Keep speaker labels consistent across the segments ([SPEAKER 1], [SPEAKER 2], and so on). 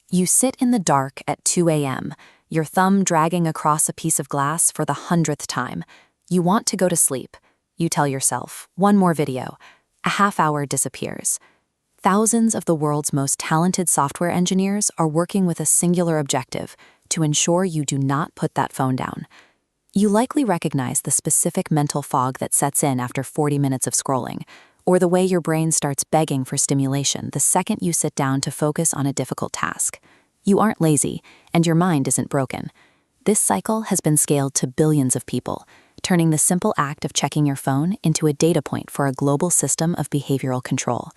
[SPEAKER 1] You sit in the dark at 2 a.m., your thumb dragging across a piece of glass for the 100th time. You want to go to sleep. You tell yourself, one more video. A half hour disappears. Thousands of the world's most talented software engineers are working with a singular objective: to ensure you do not put that phone down. You likely recognize the specific mental fog that sets in after 40 minutes of scrolling, or the way your brain starts begging for stimulation the second you sit down to focus on a difficult task. You aren't lazy, and your mind isn't broken. This cycle has been scaled to billions of people, turning the simple act of checking your phone into a data point for a global system of behavioral control.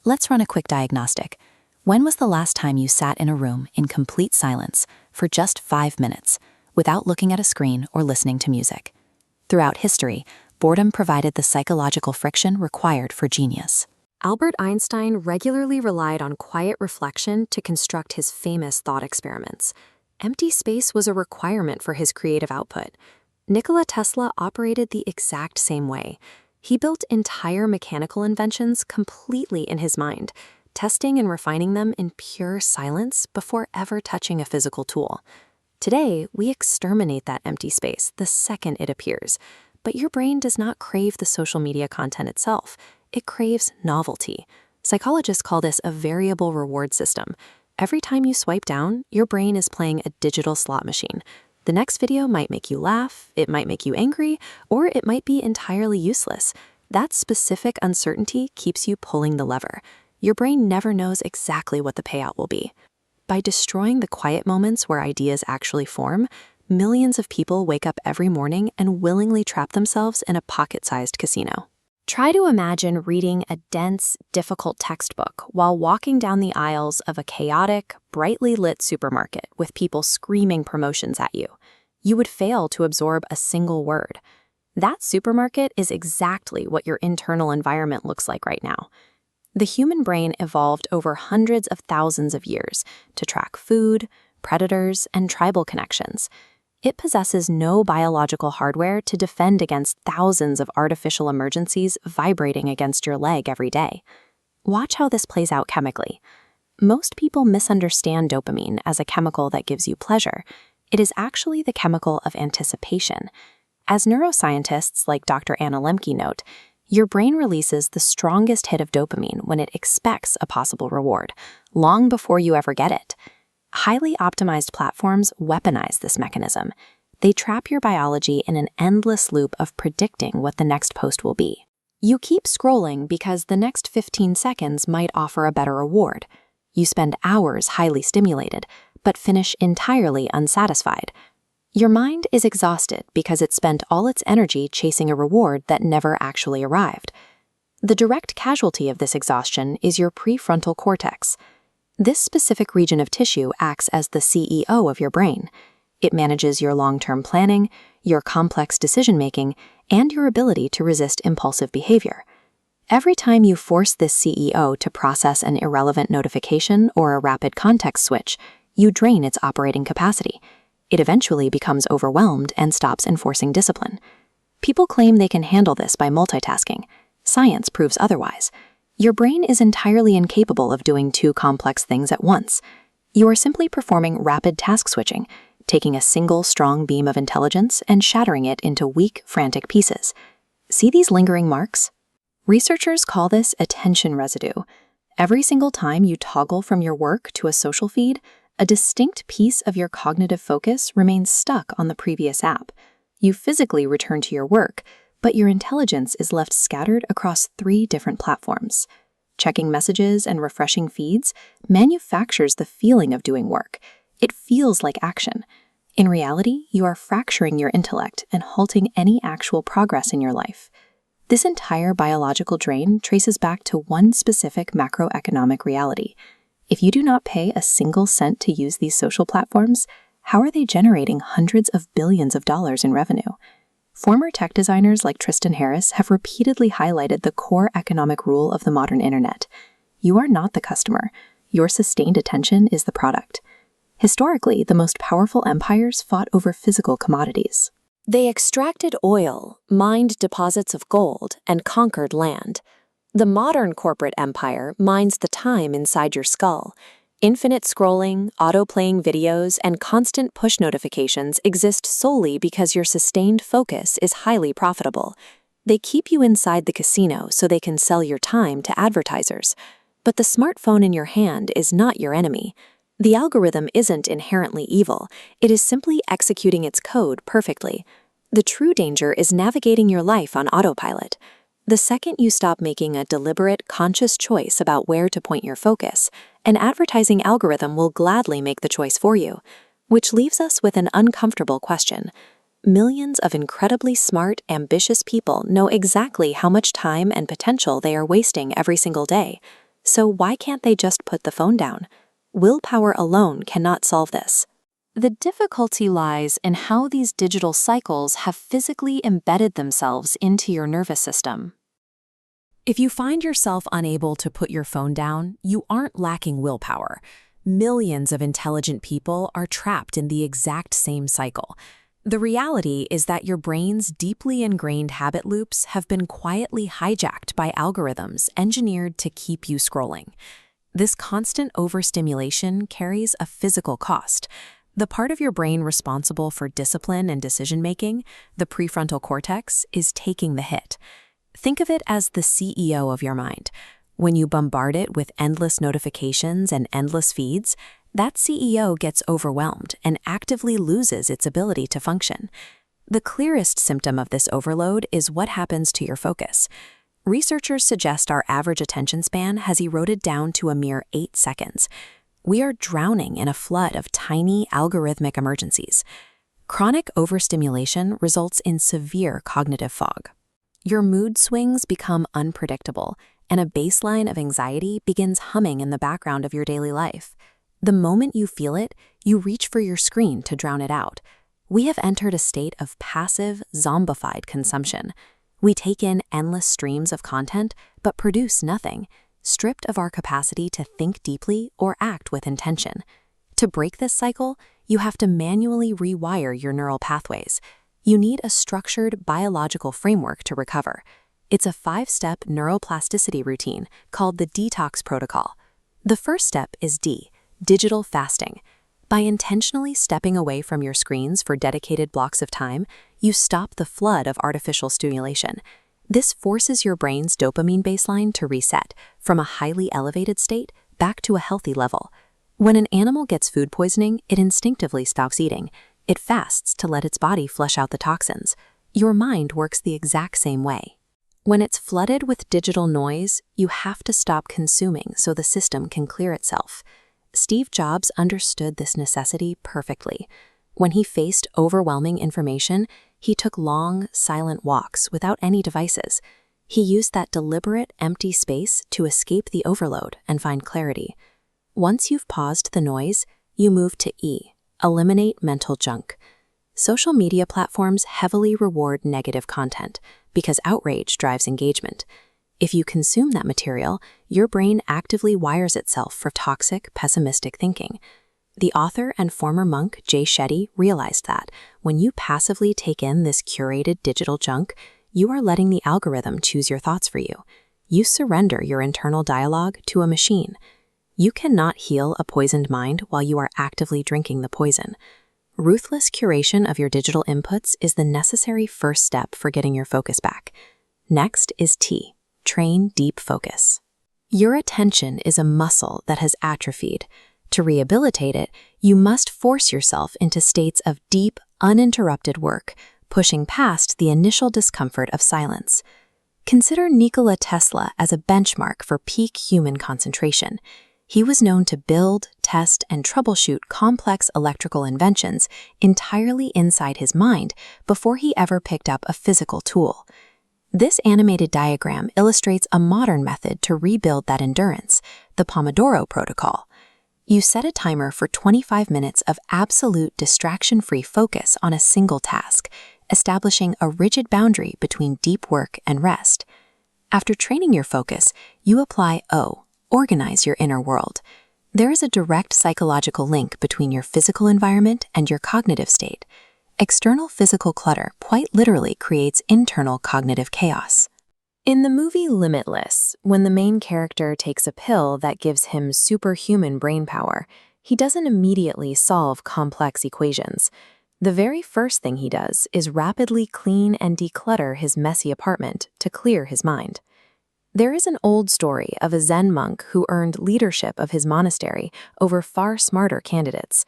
[SPEAKER 1] Let's run a quick diagnostic. When was the last time you sat in a room in complete silence for just 5 minutes, without looking at a screen or listening to music? Throughout history, boredom provided the psychological friction required for genius.
[SPEAKER 2] Albert Einstein regularly relied on quiet reflection to construct his famous thought experiments. Empty space was a requirement for his creative output. Nikola Tesla operated the exact same way. He built entire mechanical inventions completely in his mind, testing and refining them in pure silence before ever touching a physical tool. Today, we exterminate that empty space the second it appears. But your brain does not crave the social media content itself. It craves novelty. Psychologists call this a variable reward system. Every time you swipe down, your brain is playing a digital slot machine. The next video might make you laugh, it might make you angry, or it might be entirely useless. That specific uncertainty keeps you pulling the lever. Your brain never knows exactly what the payout will be. By destroying the quiet moments where ideas actually form, millions of people wake up every morning and willingly trap themselves in a pocket-sized casino. Try to imagine reading a dense, difficult textbook while walking down the aisles of a chaotic, brightly lit supermarket with people screaming promotions at you. You would fail to absorb a single word. That supermarket is exactly what your internal environment looks like right now. The human brain evolved over hundreds of thousands of years to track food, predators, and tribal connections. It possesses no biological hardware to defend against thousands of artificial emergencies vibrating against your leg every day. Watch how this plays out chemically. Most people misunderstand dopamine as a chemical that gives you pleasure. It is actually the chemical of anticipation. As neuroscientists like Dr. Anna Lemke note, your brain releases the strongest hit of dopamine when it expects a possible reward, long before you ever get it. Highly optimized platforms weaponize this mechanism. They trap your biology in an endless loop of predicting what the next post will be. You keep scrolling because the next 15 seconds might offer a better reward. You spend hours highly stimulated, but finish entirely unsatisfied. Your mind is exhausted because it spent all its energy chasing a reward that never actually arrived. The direct casualty of this exhaustion is your prefrontal cortex. This specific region of tissue acts as the CEO of your brain. It manages your long-term planning, your complex decision-making, and your ability to resist impulsive behavior. Every time you force this CEO to process an irrelevant notification or a rapid context switch, you drain its operating capacity. It eventually becomes overwhelmed and stops enforcing discipline. People claim they can handle this by multitasking. Science proves otherwise. Your brain is entirely incapable of doing two complex things at once. You are simply performing rapid task switching, taking a single strong beam of intelligence and shattering it into weak, frantic pieces. See these lingering marks? Researchers call this attention residue. Every single time you toggle from your work to a social feed, a distinct piece of your cognitive focus remains stuck on the previous app. You physically return to your work, but your intelligence is left scattered across 3 different platforms. Checking messages and refreshing feeds manufactures the feeling of doing work. It feels like action. In reality, you are fracturing your intellect and halting any actual progress in your life. This entire biological drain traces back to one specific macroeconomic reality. If you do not pay a single cent to use these social platforms, how are they generating hundreds of billions of dollars in revenue? Former tech designers like Tristan Harris have repeatedly highlighted the core economic rule of the modern internet. You are not the customer. Your sustained attention is the product. Historically, the most powerful empires fought over physical commodities. They extracted oil, mined deposits of gold, and conquered land. The modern corporate empire mines the time inside your skull. Infinite scrolling, auto-playing videos, and constant push notifications exist solely because your sustained focus is highly profitable. They keep you inside the casino so they can sell your time to advertisers. But the smartphone in your hand is not your enemy. The algorithm isn't inherently evil, it is simply executing its code perfectly. The true danger is navigating your life on autopilot. The second you stop making a deliberate, conscious choice about where to point your focus, an advertising algorithm will gladly make the choice for you. Which leaves us with an uncomfortable question. Millions of incredibly smart, ambitious people know exactly how much time and potential they are wasting every single day. So why can't they just put the phone down? Willpower alone cannot solve this. The difficulty lies in how these digital cycles have physically embedded themselves into your nervous system. If you find yourself unable to put your phone down, you aren't lacking willpower. Millions of intelligent people are trapped in the exact same cycle. The reality is that your brain's deeply ingrained habit loops have been quietly hijacked by algorithms engineered to keep you scrolling. This constant overstimulation carries a physical cost. The part of your brain responsible for discipline and decision-making, the prefrontal cortex, is taking the hit. Think of it as the CEO of your mind. When you bombard it with endless notifications and endless feeds, that CEO gets overwhelmed and actively loses its ability to function. The clearest symptom of this overload is what happens to your focus. Researchers suggest our average attention span has eroded down to a mere 8 seconds. We are drowning in a flood of tiny algorithmic emergencies. Chronic overstimulation results in severe cognitive fog. Your mood swings become unpredictable, and a baseline of anxiety begins humming in the background of your daily life. The moment you feel it, you reach for your screen to drown it out. We have entered a state of passive, zombified consumption. We take in endless streams of content, but produce nothing, stripped of our capacity to think deeply or act with intention. To break this cycle, you have to manually rewire your neural pathways. You need a structured biological framework to recover. It's a 5-step neuroplasticity routine called the detox protocol. The first step is D, digital fasting. By intentionally stepping away from your screens for dedicated blocks of time, you stop the flood of artificial stimulation. This forces your brain's dopamine baseline to reset from a highly elevated state back to a healthy level. When an animal gets food poisoning, it instinctively stops eating. It fasts to let its body flush out the toxins. Your mind works the exact same way. When it's flooded with digital noise, you have to stop consuming so the system can clear itself. Steve Jobs understood this necessity perfectly. When he faced overwhelming information, he took long, silent walks without any devices. He used that deliberate, empty space to escape the overload and find clarity. Once you've paused the noise, you move to E, eliminate mental junk. Social media platforms heavily reward negative content because outrage drives engagement. If you consume that material, your brain actively wires itself for toxic, pessimistic thinking. The author and former monk Jay Shetty realized that when you passively take in this curated digital junk, you are letting the algorithm choose your thoughts for you. You surrender your internal dialogue to a machine. You cannot heal a poisoned mind while you are actively drinking the poison. Ruthless curation of your digital inputs is the necessary first step for getting your focus back. Next is T, train deep focus. Your attention is a muscle that has atrophied. To rehabilitate it, you must force yourself into states of deep, uninterrupted work, pushing past the initial discomfort of silence. Consider Nikola Tesla as a benchmark for peak human concentration. He was known to build, test, and troubleshoot complex electrical inventions entirely inside his mind before he ever picked up a physical tool. This animated diagram illustrates a modern method to rebuild that endurance, the Pomodoro Protocol. You set a timer for 25 minutes of absolute distraction-free focus on a single task, establishing a rigid boundary between deep work and rest. After training your focus, you apply O, organize your inner world. There is a direct psychological link between your physical environment and your cognitive state. External physical clutter quite literally creates internal cognitive chaos. In the movie Limitless, when the main character takes a pill that gives him superhuman brain power, he doesn't immediately solve complex equations. The very first thing he does is rapidly clean and declutter his messy apartment to clear his mind. There is an old story of a Zen monk who earned leadership of his monastery over far smarter candidates.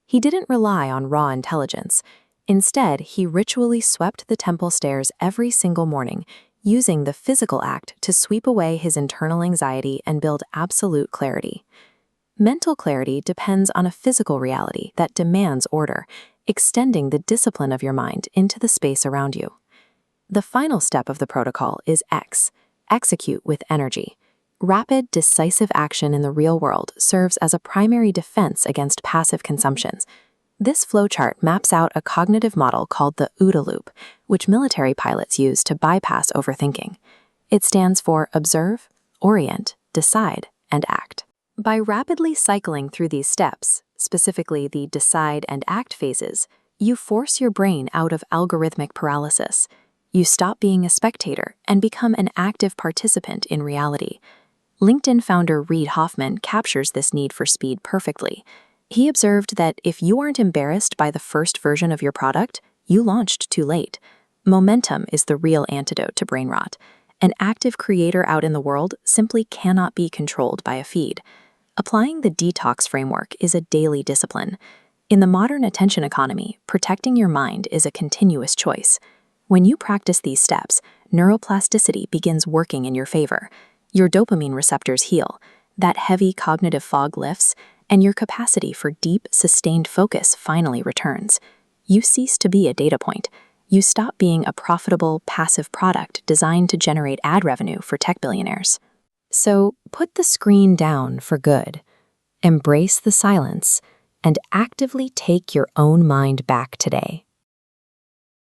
[SPEAKER 2] He didn't rely on raw intelligence. Instead, he ritually swept the temple stairs every single morning, using the physical act to sweep away his internal anxiety and build absolute clarity. Mental clarity depends on a physical reality that demands order, extending the discipline of your mind into the space around you. The final step of the protocol is X, execute with energy. Rapid, decisive action in the real world serves as a primary defense against passive consumptions. This flowchart maps out a cognitive model called the OODA loop, which military pilots use to bypass overthinking. It stands for observe, orient, decide, and act. By rapidly cycling through these steps, specifically the decide and act phases, you force your brain out of algorithmic paralysis. You stop being a spectator and become an active participant in reality. LinkedIn founder Reid Hoffman captures this need for speed perfectly. He observed that if you aren't embarrassed by the first version of your product, you launched too late. Momentum is the real antidote to brain rot. An active creator out in the world simply cannot be controlled by a feed. Applying the detox framework is a daily discipline. In the modern attention economy, protecting your mind is a continuous choice. When you practice these steps, neuroplasticity begins working in your favor. Your dopamine receptors heal, that heavy cognitive fog lifts, and your capacity for deep, sustained focus finally returns. You cease to be a data point. You stop being a profitable, passive product designed to generate ad revenue for tech billionaires. So put the screen down for good. Embrace the silence and actively take your own mind back today.